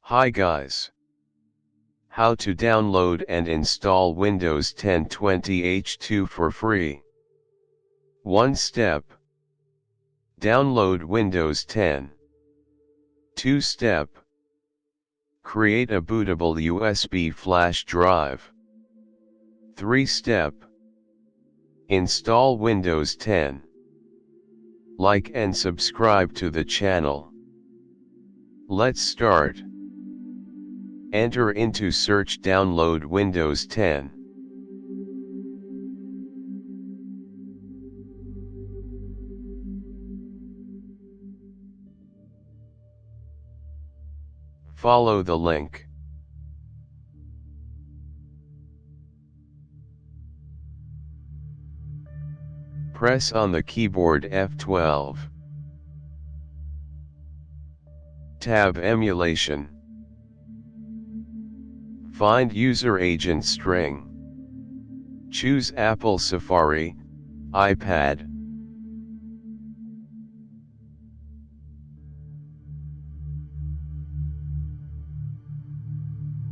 Hi guys. How to download and install Windows 10 20H2 for free. 1 step. Download Windows 10. 2 step. Create a bootable USB flash drive. 3 step. Install Windows 10. Like and subscribe to the channel. Let's start. Enter into search download Windows 10. Follow the link. Press on the keyboard F12. Tab Emulation. Find user agent string. Choose Apple Safari, iPad.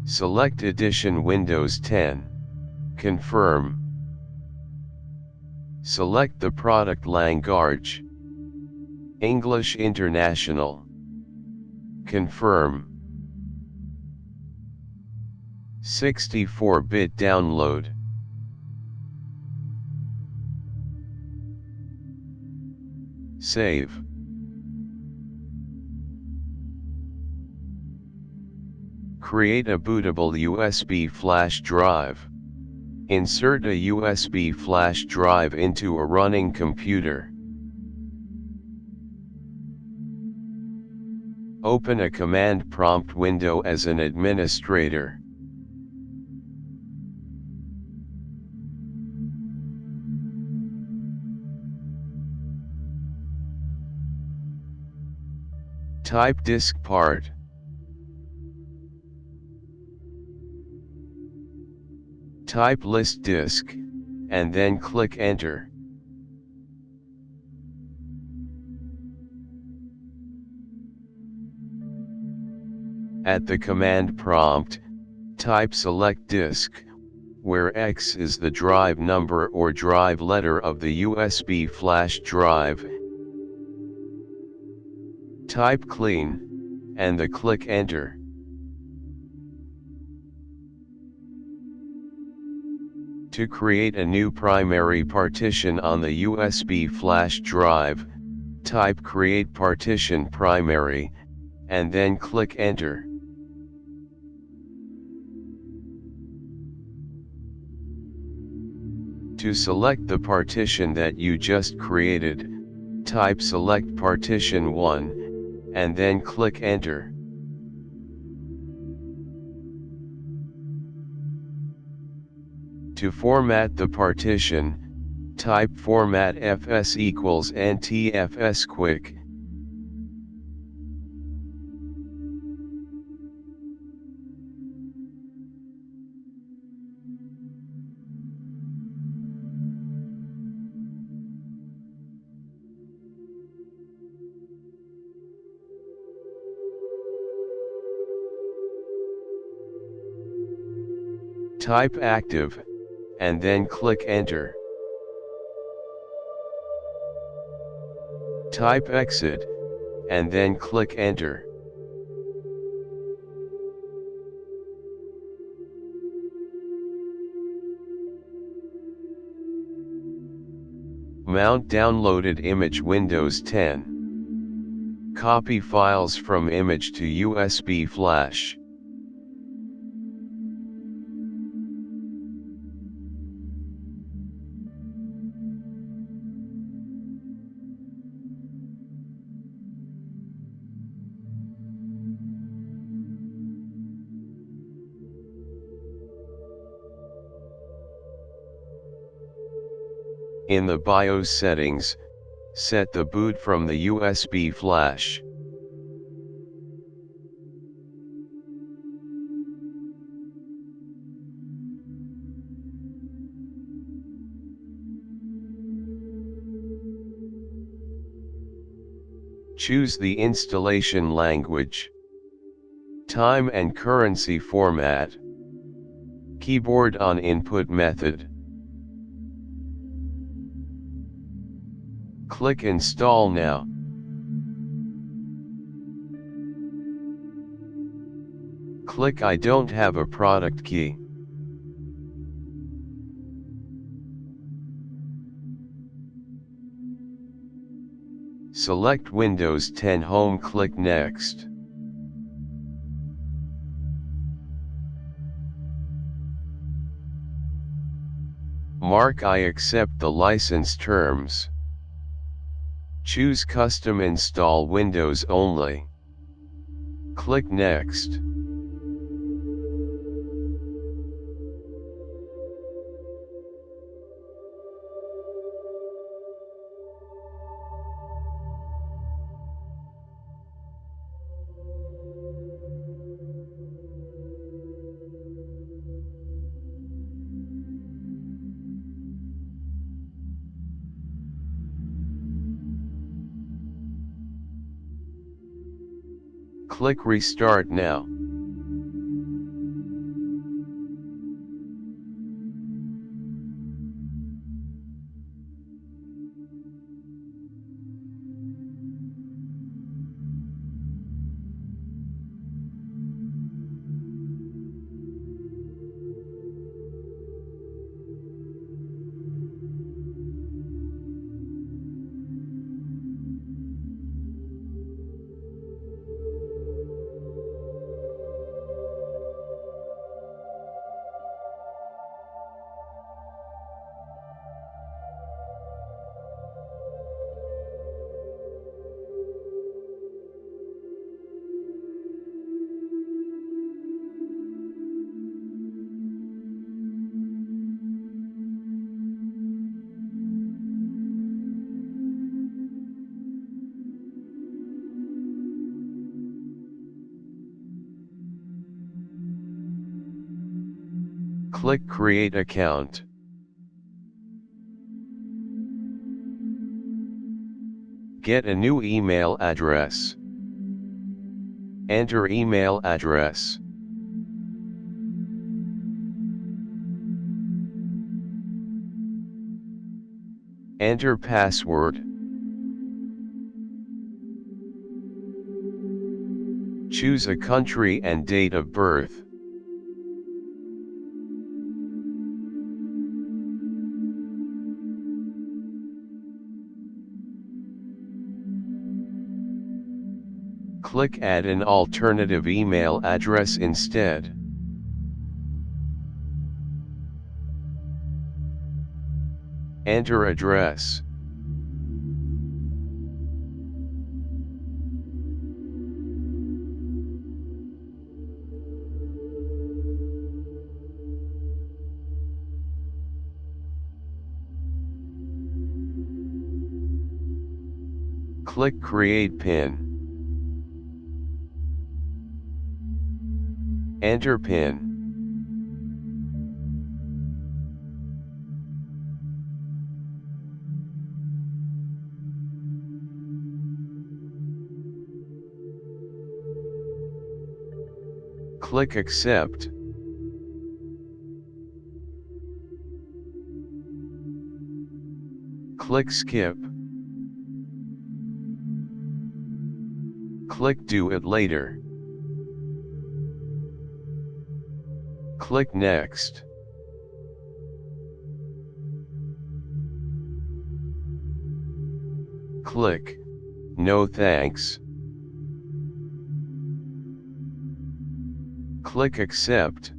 Select Edition Windows 10. Confirm. Select the product language. English International. Confirm. 64-bit download. Save. Create a bootable USB flash drive. Insert a USB flash drive into a running computer. Open a command prompt window as an administrator. Type diskpart. Type list disk, and then click enter. At the command prompt, type select disk, where X is the drive number or drive letter of the USB flash drive. Type clean, and then click enter. To create a new primary partition on the USB flash drive, type create partition primary, and then click enter. To select the partition that you just created, type select partition 1, and then click enter. To format the partition, type format fs equals ntfs quick. Type active, and then click enter. Type exit, and then click enter. Mount downloaded image Windows 10. Copy files from image to USB flash. In the BIOS settings, set the boot from the USB flash. Choose the installation language. Time and currency format. Keyboard on input method. Click Install now. Click I don't have a product key. Select Windows 10 Home, click Next. Mark I accept the license terms. Choose Custom Install Windows Only. Click Next. Click Restart now. Click Create Account. Get a new email address. Enter email address. Enter password. Choose a country and date of birth. Click Add an alternative email address instead. Enter address. Click Create PIN. Enter PIN. Click Accept. Click Skip. Click Do It Later. Click Next. Click No Thanks. Click Accept.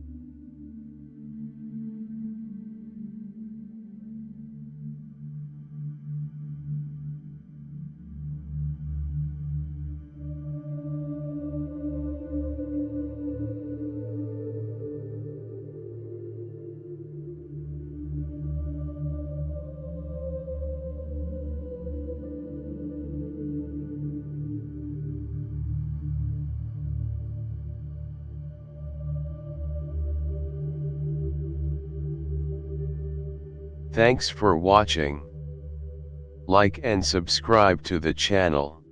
Thanks for watching. Like and subscribe to the channel.